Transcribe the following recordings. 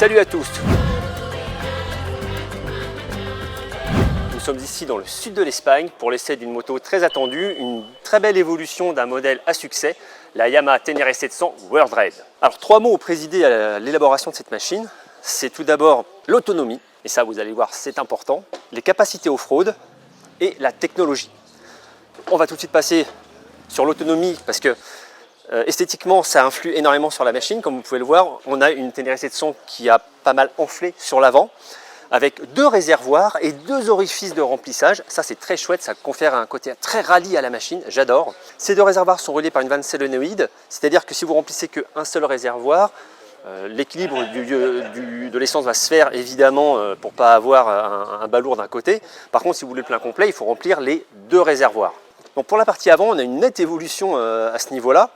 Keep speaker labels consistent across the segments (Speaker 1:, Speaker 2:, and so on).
Speaker 1: Salut à tous. Nous sommes ici dans le sud de l'Espagne pour l'essai d'une moto très attendue, une très belle évolution d'un modèle à succès, la Yamaha Tenere 700 World Raid. Alors 3 mots ont présidé à l'élaboration de cette machine. C'est tout d'abord l'autonomie, et ça vous allez voir c'est important, les capacités off-road et la technologie. On va tout de suite passer sur l'autonomie parce que esthétiquement ça influe énormément sur la machine. Comme vous pouvez le voir, on a une Tenere 700 qui a pas mal enflé sur l'avant, avec 2 réservoirs et 2 orifices de remplissage. Ça c'est très chouette, ça confère un côté très rallye à la machine, j'adore. Ces 2 réservoirs sont reliés par une vanne solénoïde, c'est-à-dire que si vous remplissez qu'un seul réservoir, l'équilibre de l'essence va se faire évidemment pour ne pas avoir un balourd d'un côté. Par contre, si vous voulez le plein complet, il faut remplir les 2 réservoirs. Donc pour la partie avant, on a une nette évolution à ce niveau-là.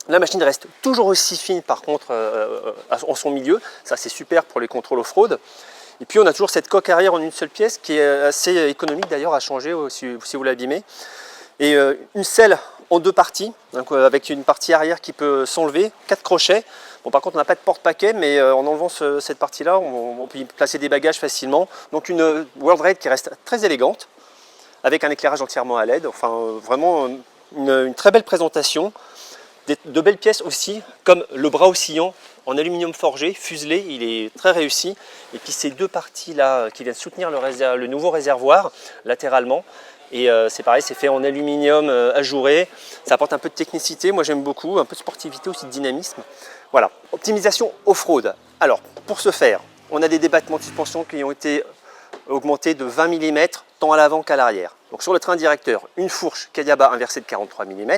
Speaker 1: La machine reste toujours aussi fine par contre en son milieu, ça c'est super pour les contrôles off-road. Et puis on a toujours cette coque arrière en une seule pièce qui est assez économique d'ailleurs à changer si vous l'abîmez. Et une selle en 2 parties, donc, avec une partie arrière qui peut s'enlever, 4 crochets. Bon, par contre on n'a pas de porte-paquet, mais en enlevant cette partie-là, on peut y placer des bagages facilement. Donc une World Raid qui reste très élégante, avec un éclairage entièrement à LED. Enfin vraiment une très belle présentation. De belles pièces aussi, comme le bras oscillant en aluminium forgé, fuselé, il est très réussi. Et puis ces 2 parties-là qui viennent soutenir le nouveau réservoir latéralement. Et c'est pareil, c'est fait en aluminium ajouré. Ça apporte un peu de technicité, moi j'aime beaucoup, un peu de sportivité aussi, de dynamisme. Voilà, optimisation off-road. Alors, pour ce faire, on a des débattements de suspension qui ont été augmentés de 20 mm tant à l'avant qu'à l'arrière. Donc sur le train directeur, une fourche Kayaba inversée de 43 mm,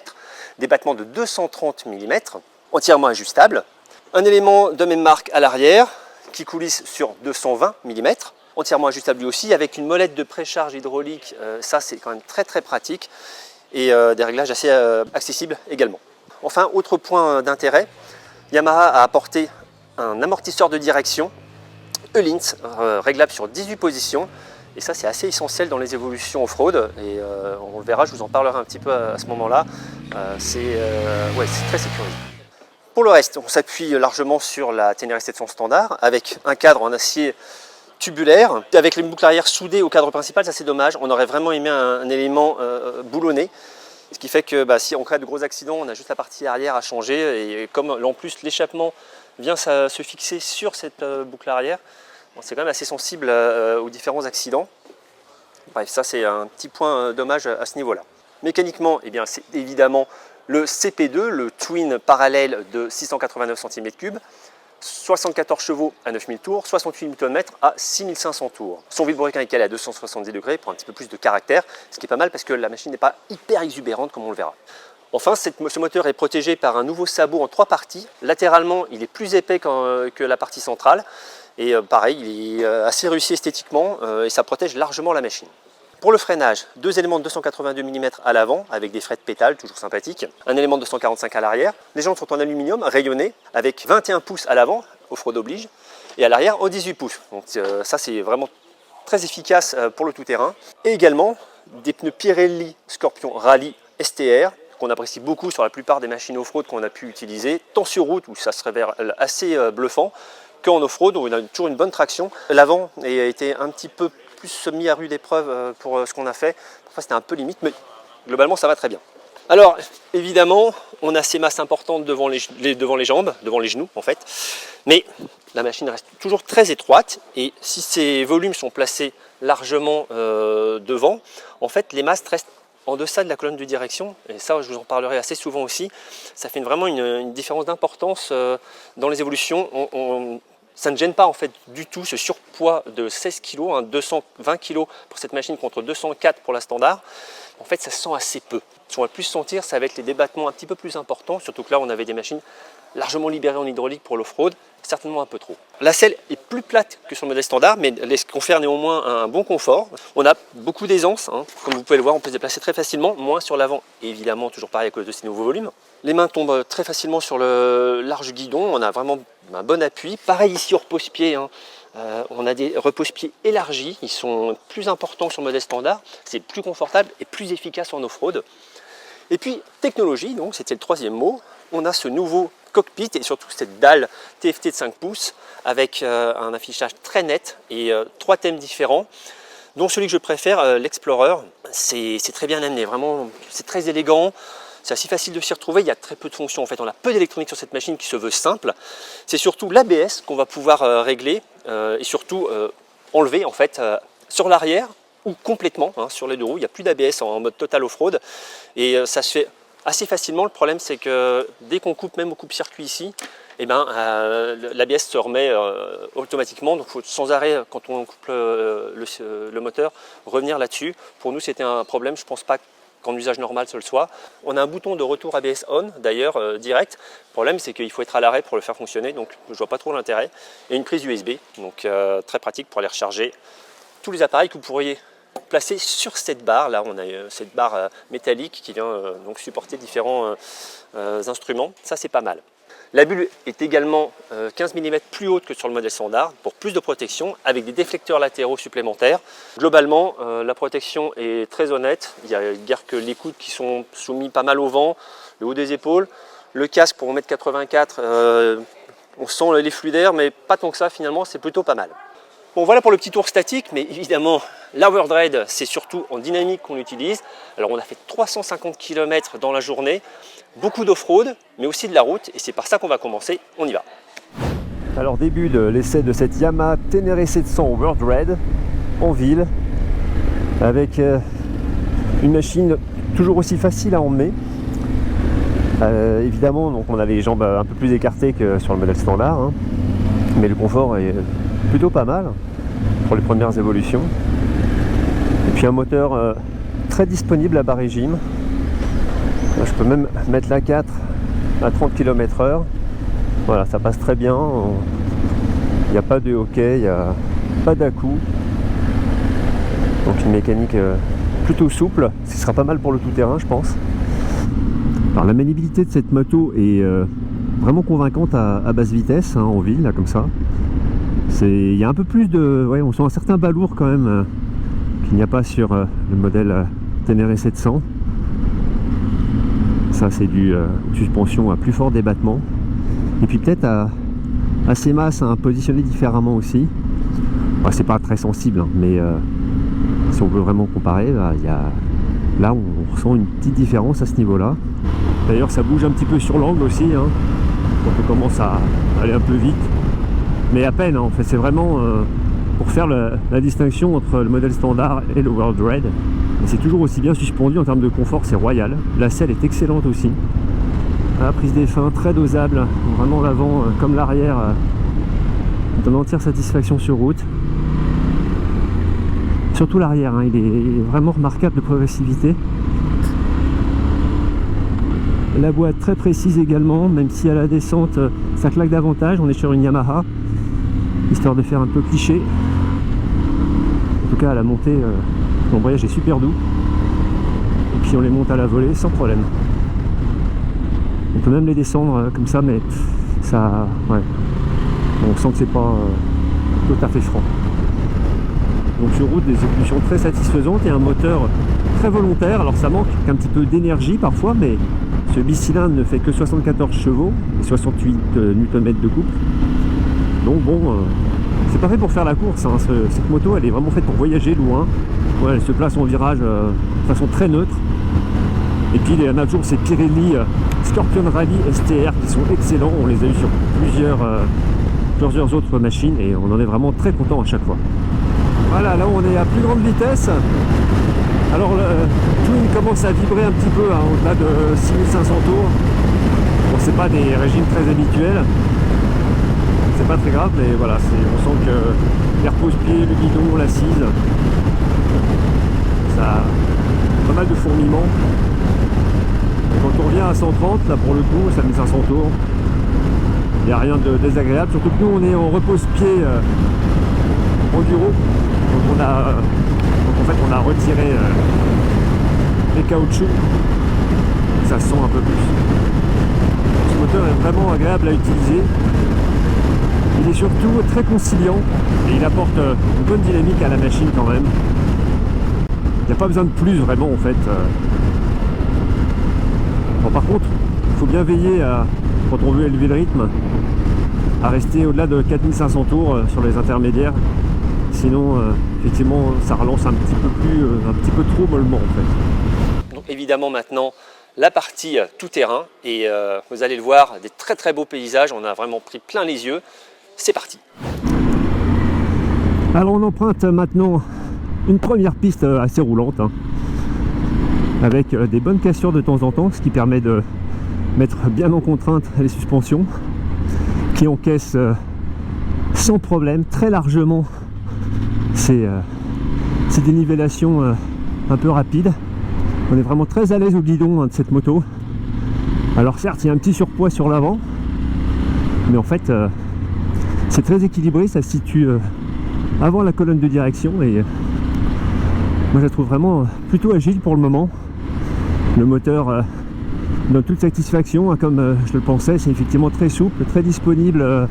Speaker 1: débattement de 230 mm, entièrement ajustable. Un élément de même marque à l'arrière qui coulisse sur 220 mm, entièrement ajustable lui aussi, avec une molette de précharge hydraulique. Ça c'est quand même très pratique, et des réglages assez accessibles également. Enfin, autre point d'intérêt, Yamaha a apporté un amortisseur de direction Öhlins, réglable sur 18 positions. Et ça c'est assez essentiel dans les évolutions off-road, et on le verra, je vous en parlerai un petit peu à ce moment-là. C'est très sécurisé. Pour le reste, on s'appuie largement sur la Tenere 700 standard, avec un cadre en acier tubulaire, avec les boucles arrière soudées au cadre principal. Ça c'est dommage, on aurait vraiment aimé un élément boulonné, ce qui fait que si on crée de gros accidents, on a juste la partie arrière à changer, et comme en plus l'échappement vient se fixer sur cette boucle arrière, c'est quand même assez sensible aux différents accidents. Bref, ça c'est un petit point dommage à ce niveau-là. Mécaniquement, eh bien, c'est évidemment le CP2, le twin parallèle de 689 cm3, 74 chevaux à 9000 tours, 68 Nm à 6500 tours. Son vilebrequin est calé à 270 degrés pour un petit peu plus de caractère, ce qui est pas mal parce que la machine n'est pas hyper exubérante comme on le verra. Enfin, ce moteur est protégé par un nouveau sabot en 3 parties. Latéralement, il est plus épais que la partie centrale. Et pareil, il est assez réussi esthétiquement et ça protège largement la machine. Pour le freinage, 2 éléments de 282 mm à l'avant avec des frais de pétale, toujours sympathiques. Un élément de 245 à l'arrière. Les jantes sont en aluminium rayonné avec 21 pouces à l'avant, off-road oblige, et à l'arrière en 18 pouces. Donc ça c'est vraiment très efficace pour le tout-terrain. Et également des pneus Pirelli Scorpion Rally STR, qu'on apprécie beaucoup sur la plupart des machines off-road qu'on a pu utiliser, tant sur route où ça se révèle assez bluffant, qu'en off-road où on a toujours une bonne traction. L'avant a été un petit peu plus mis à rude épreuve pour ce qu'on a fait. Parfois c'était un peu limite, mais globalement ça va très bien. Alors évidemment, on a ces masses importantes devant les jambes, devant les genoux en fait, mais la machine reste toujours très étroite, et si ces volumes sont placés largement devant, en fait les masses restent en deçà de la colonne de direction, et ça je vous en parlerai assez souvent aussi. Ça fait vraiment une différence d'importance dans les évolutions. Ça ne gêne pas en fait du tout ce surpoids de 16 kg, 220 kg pour cette machine contre 204 pour la standard. En fait ça se sent assez peu. Ce qu'on va plus sentir, ça va être les débattements un petit peu plus importants, surtout que là on avait des machines largement libérées en hydraulique pour l'off-road, certainement un peu trop. La selle est plus plate que sur le modèle standard, mais elle confère néanmoins un bon confort. On a beaucoup d'aisance, comme vous pouvez le voir, on peut se déplacer très facilement, moins sur l'avant, évidemment toujours pareil à cause de ces nouveaux volumes. Les mains tombent très facilement sur le large guidon, on a vraiment un bon appui. Pareil ici au repose-pied, on a des repose-pieds élargis, ils sont plus importants que sur le modèle standard, c'est plus confortable et plus efficace en off-road. Et puis technologie, donc c'était le 3e mot, on a ce nouveau cockpit et surtout cette dalle TFT de 5 pouces avec un affichage très net et 3 thèmes différents, dont celui que je préfère, l'Explorer. C'est très bien amené, vraiment, c'est très élégant. C'est assez facile de s'y retrouver, il y a très peu de fonctions en fait, on a peu d'électronique sur cette machine qui se veut simple. C'est surtout l'ABS qu'on va pouvoir régler et surtout enlever en fait sur l'arrière ou complètement sur les deux roues. Il n'y a plus d'ABS en mode total off-road et ça se fait assez facilement. Le problème c'est que dès qu'on coupe même au coupe-circuit ici, eh ben, l'ABS se remet automatiquement, donc il faut sans arrêt quand on coupe le moteur revenir là-dessus. Pour nous c'était un problème, je ne pense pas qu'en usage normal ce le soit. On a un bouton de retour ABS on d'ailleurs direct. Le problème c'est qu'il faut être à l'arrêt pour le faire fonctionner, donc je ne vois pas trop l'intérêt. Et une prise USB, donc très pratique pour aller recharger tous les appareils que vous pourriez placer sur cette barre. Là on a cette barre métallique qui vient donc supporter différents instruments, ça c'est pas mal. La bulle est également 15 mm plus haute que sur le modèle standard pour plus de protection avec des déflecteurs latéraux supplémentaires. Globalement, la protection est très honnête. Il n'y a guère que les coudes qui sont soumis pas mal au vent, le haut des épaules. Le casque pour 1,84 m, on sent les flux d'air, mais pas tant que ça finalement, c'est plutôt pas mal. Bon voilà pour le petit tour statique, mais évidemment la WorldRaid c'est surtout en dynamique qu'on l'utilise. Alors on a fait 350 km dans la journée, beaucoup d'off-road, mais aussi de la route, et c'est par ça qu'on va commencer, on y va.
Speaker 2: Alors début de l'essai de cette Yamaha Ténéré 700 WorldRaid en ville, avec une machine toujours aussi facile à emmener. Évidemment donc on a les jambes un peu plus écartées que sur le modèle standard, hein, mais le confort est plutôt pas mal pour les premières évolutions. Et puis un moteur très disponible à bas régime. Je peux même mettre la 4 à 30 km/h. Voilà, ça passe très bien. Il n'y a pas de hockey, il n'y a pas d'à-coup. Donc une mécanique plutôt souple. Ce sera pas mal pour le tout-terrain, je pense. Alors la maniabilité de cette moto est vraiment convaincante à basse vitesse, hein, en ville, là, comme ça. Il y a un peu plus de... Ouais, on sent un certain balourd quand même qu'il n'y a pas sur le modèle Ténéré 700. Ça c'est du suspension à plus fort débattement. Et puis peut-être à ces masses positionnées différemment aussi. Bah, c'est pas très sensible, hein, mais si on veut vraiment comparer, bah, là on ressent une petite différence à ce niveau-là. D'ailleurs ça bouge un petit peu sur l'angle aussi, hein, quand on commence à aller un peu vite. Mais à peine, hein, en fait, c'est vraiment pour faire la distinction entre le modèle standard et le WorldRaid. C'est toujours aussi bien suspendu en termes de confort, c'est royal. La selle est excellente aussi. La prise des freins très dosable, vraiment l'avant comme l'arrière, donne entière satisfaction sur route. Surtout l'arrière, hein, il est vraiment remarquable de progressivité. La boîte très précise également, même si à la descente ça claque davantage. On est sur une Yamaha, histoire de faire un peu cliché. En tout cas à la montée, l'embrayage est super doux. Et puis on les monte à la volée sans problème. On peut même les descendre comme ça, mais ça, ouais, on sent que c'est pas tout à fait franc. Donc sur route, des évolutions très satisfaisantes et un moteur très volontaire. Alors ça manque un petit peu d'énergie parfois, mais ce bicylindre ne fait que 74 chevaux et 68 Nm de couple. Donc bon, c'est pas fait pour faire la course, hein. Cette moto elle est vraiment faite pour voyager loin. Ouais, elle se place en virage de façon très neutre. Et puis il y en a toujours ces Pirelli Scorpion Rally STR qui sont excellents. On les a eu sur plusieurs autres machines et on en est vraiment très content à chaque fois. Voilà, là on est à plus grande vitesse. Alors le Twin commence à vibrer un petit peu, hein, au-delà de 6500 tours. Bon, c'est pas des régimes très habituels. C'est pas très grave, mais voilà, on sent que les repose-pieds, le guidon, l'assise, ça a pas mal de fourmillements. Et quand on revient à 130, là pour le coup, ça met 500 tours. Il n'y a rien de désagréable, surtout que nous on est en repose-pied enduro. Donc en fait on a retiré les caoutchoucs. Ça se sent un peu plus. Ce moteur est vraiment agréable à utiliser. Il est surtout très conciliant et il apporte une bonne dynamique à la machine quand même. Il n'y a pas besoin de plus vraiment en fait. Bon, par contre, il faut bien veiller à quand on veut élever le rythme, à rester au-delà de 4500 tours sur les intermédiaires. Sinon, effectivement, ça relance un petit peu trop mollement en fait.
Speaker 1: Donc évidemment maintenant, la partie tout terrain et vous allez le voir, des très très beaux paysages, on a vraiment pris plein les yeux. C'est parti.
Speaker 2: Alors on emprunte maintenant une première piste assez roulante, hein, avec des bonnes cassures de temps en temps, ce qui permet de mettre bien en contrainte les suspensions, qui encaissent sans problème, très largement ces dénivellations un peu rapides. On est vraiment très à l'aise au guidon, hein, de cette moto. Alors certes, il y a un petit surpoids sur l'avant, mais en fait c'est très équilibré, ça se situe avant la colonne de direction et moi je la trouve vraiment plutôt agile pour le moment. Le moteur donne toute satisfaction, hein, comme je le pensais. C'est effectivement très souple, très disponible,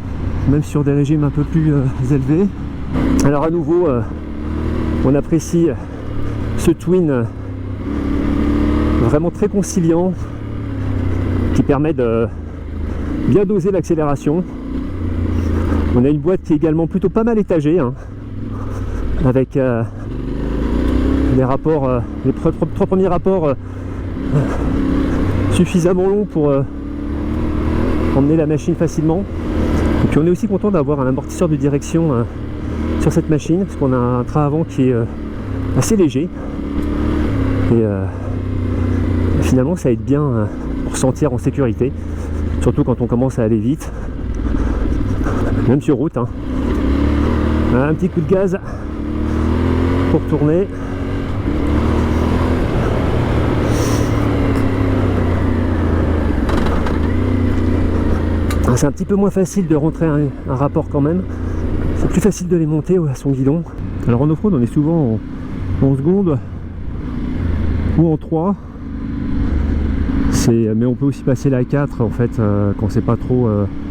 Speaker 2: même sur des régimes un peu plus élevés. Alors à nouveau, on apprécie ce twin vraiment très conciliant, qui permet de bien doser l'accélération. On a une boîte qui est également plutôt pas mal étagée, hein, avec les rapports, les trois premiers rapports suffisamment longs pour emmener la machine facilement. Et puis on est aussi content d'avoir un amortisseur de direction sur cette machine, parce qu'on a un train avant qui est assez léger et finalement ça aide bien pour se sentir en sécurité, surtout quand on commence à aller vite, même sur route, hein. Un petit coup de gaz pour tourner. C'est un petit peu moins facile de rentrer un rapport quand même. C'est plus facile de les monter à son guidon. Alors en off-road, on est souvent en seconde ou en 3. Mais on peut aussi passer la 4 en fait quand c'est pas trop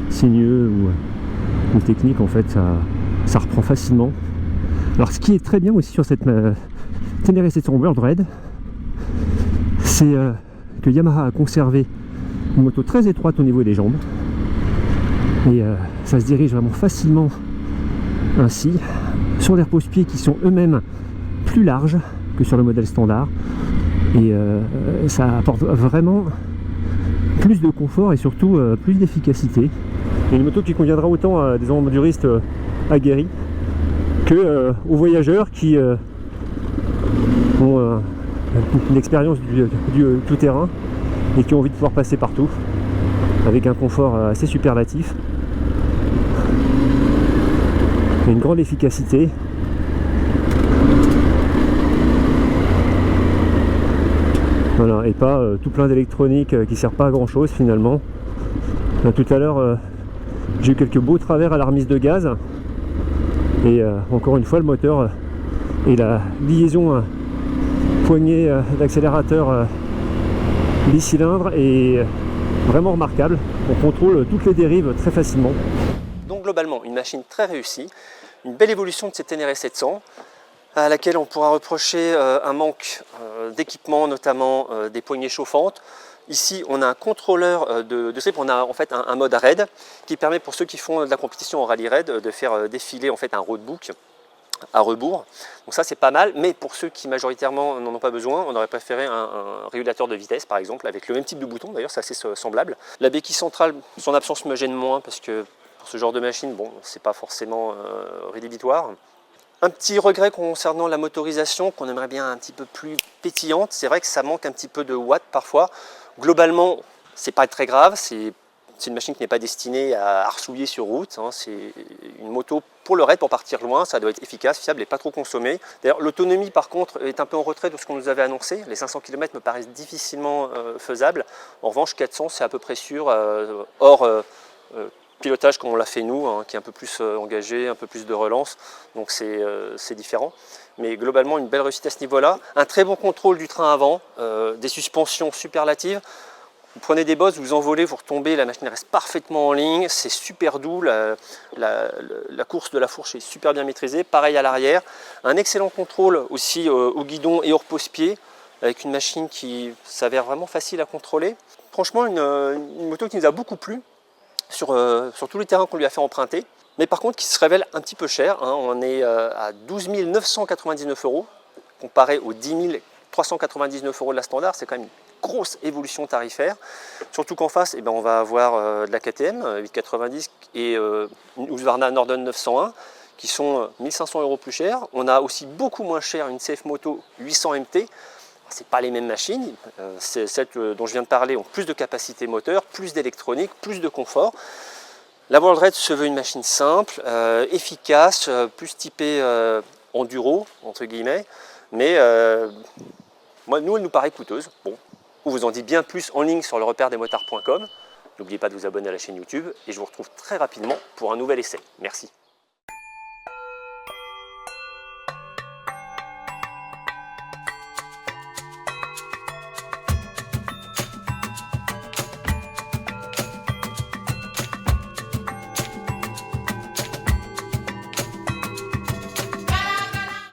Speaker 2: sinueux ou technique. En fait, ça reprend facilement. Alors ce qui est très bien aussi sur cette Ténéré 700 World Raid, c'est que Yamaha a conservé une moto très étroite au niveau des jambes. Et ça se dirige vraiment facilement ainsi, sur les repose-pieds qui sont eux-mêmes plus larges que sur le modèle standard. Et ça apporte vraiment plus de confort et surtout plus d'efficacité. Et une moto qui conviendra autant à des enduristes aguerris que aux voyageurs qui ont une expérience du tout-terrain et qui ont envie de pouvoir passer partout avec un confort assez superlatif et une grande efficacité. Voilà, et pas tout plein d'électronique qui sert pas à grand chose finalement. Tout à l'heure j'ai eu quelques beaux travers à la remise de gaz et encore une fois le moteur et la liaison poignée d'accélérateur bicylindre est vraiment remarquable. On contrôle toutes les dérives très facilement.
Speaker 1: Donc globalement, une machine très réussie, une belle évolution de cette Ténéré 700, à laquelle on pourra reprocher un manque d'équipement, notamment des poignées chauffantes. Ici, on a un contrôleur de slip, on a en fait un mode raid qui permet pour ceux qui font de la compétition en rallye raid de faire défiler en fait un roadbook à rebours. Donc ça c'est pas mal, mais pour ceux qui majoritairement n'en ont pas besoin, on aurait préféré un régulateur de vitesse par exemple, avec le même type de bouton d'ailleurs, c'est assez semblable. La béquille centrale, son absence me gêne moins parce que pour ce genre de machine, bon, c'est pas forcément rédhibitoire. Un petit regret concernant la motorisation qu'on aimerait bien un petit peu plus pétillante, c'est vrai que ça manque un petit peu de watts parfois. Globalement, c'est pas très grave, c'est une machine qui n'est pas destinée à arsouiller sur route, hein. C'est une moto pour le raid, pour partir loin, ça doit être efficace, fiable et pas trop consommé. D'ailleurs, l'autonomie par contre est un peu en retrait de ce qu'on nous avait annoncé. Les 500 km me paraissent difficilement faisables. En revanche, 400 c'est à peu près sûr, hors pilotage comme on l'a fait nous, hein, qui est un peu plus engagé, un peu plus de relance, donc c'est différent. Mais globalement, une belle réussite à ce niveau-là. Un très bon contrôle du train avant, des suspensions superlatives. Vous prenez des bosses, vous envolez, vous retombez, la machine reste parfaitement en ligne, c'est super doux, la course de la fourche est super bien maîtrisée, pareil à l'arrière. Un excellent contrôle aussi au guidon et au repose-pied, avec une machine qui s'avère vraiment facile à contrôler. Franchement, une moto qui nous a beaucoup plu. sur tous les terrains qu'on lui a fait emprunter, mais par contre qui se révèle un petit peu cher, hein. On est à 12 999 €, comparé aux 10 399 € de la standard. C'est quand même une grosse évolution tarifaire, surtout qu'en face, eh ben, on va avoir de la KTM 890 et une Husqvarna Norden 901 qui sont 1500 € plus chers. On a aussi beaucoup moins cher une CF Moto 800 MT. C'est pas les mêmes machines, celles dont je viens de parler ont plus de capacité moteur, plus d'électronique, plus de confort. La World Raid se veut une machine simple, efficace, plus typée enduro, entre guillemets, mais nous, elle nous paraît coûteuse. Bon, on vous en dit bien plus en ligne sur le repère-des-motards.com. N'oubliez pas de vous abonner à la chaîne YouTube et je vous retrouve très rapidement pour un nouvel essai. Merci.